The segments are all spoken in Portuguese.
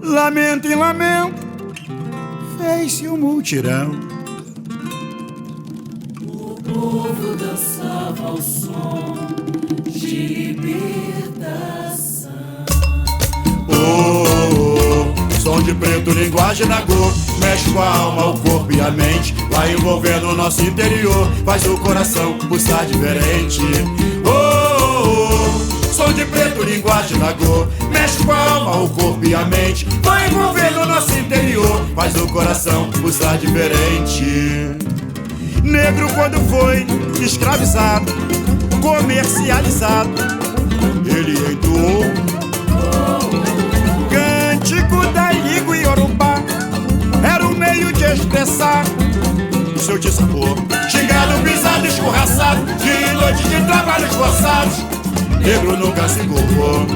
Lamento em lamento, fez-se um mutirão. O povo dançava ao som de libertação. Som de preto, linguagem nagô, mexe com a alma, o corpo e a mente, vai envolvendo o nosso interior, faz o coração pulsar diferente. Som de preto, linguagem nagô, mexe com a alma, o corpo e a mente, vai envolvendo o nosso interior, faz o coração pulsar diferente. Negro quando foi escravizado, comercializado, ele entoou cântico da língua iorubá, era um meio de expressar o seu dissabor. Xingado, pisado, escorraçado, de noite de trabalhos forçados, negro nunca se curvou.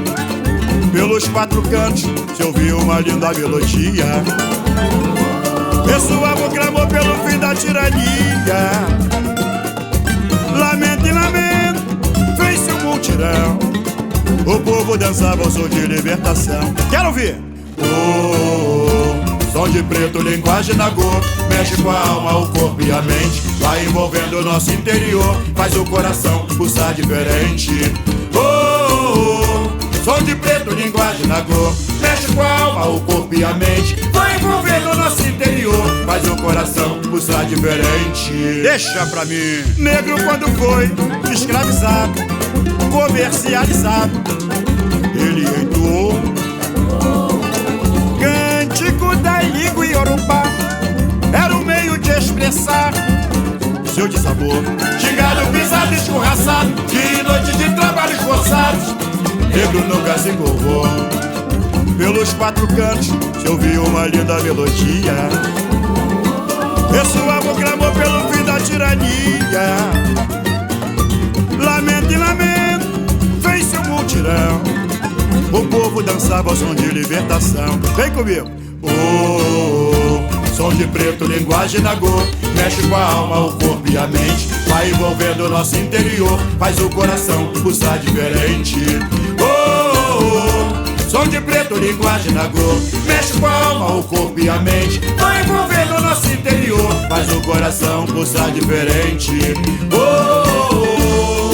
Pelos quatro cantos se ouviu uma linda melodia, ressoava o clamor pelo fim da tirania. Lamento e lamento, fez-se um multirão, o povo dançava ao som de libertação. Quero ouvir! Som de preto, linguagem nagô, mexe com a alma, o corpo e a mente, vai envolvendo o nosso interior, faz o coração pulsar diferente. Som de preto, linguagem nagô, mexe com a alma, o corpo e a mente, vai envolvendo o nosso interior, faz o coração pulsar diferente. Deixa pra mim! Negro quando foi escravizado, comercializado, ele entoou cântico da língua iorubá, era um meio de expressar seu dissabor. Xingado, pisado, escorraçado, de noite de trabalhos forçados, negro nunca se curvou. Pelos quatro cantos se ouviu uma linda melodia, ressoava o clamor pelo fim da tirania. Lamento e lamento, fez-se um multirão, o povo dançava ao som de libertação. Vem comigo! Som de preto, linguagem nagô, mexe com a alma, o corpo e a mente, vai envolvendo o nosso interior, faz o coração pulsar diferente. Som de preto, linguagem nagô, mexe com a alma, o corpo e a mente, vai envolvendo o nosso interior, faz o coração pulsar diferente.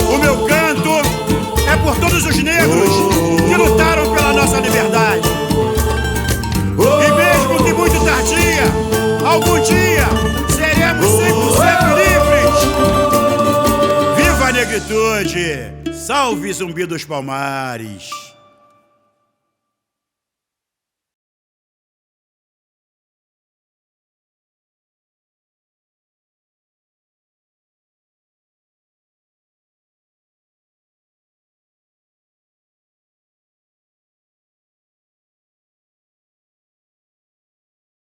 O meu canto é por todos os negros que lutaram pela nossa liberdade. E mesmo que muito tardia, algum dia seremos 100% livres. Viva a negritude! Salve Zumbi dos Palmares!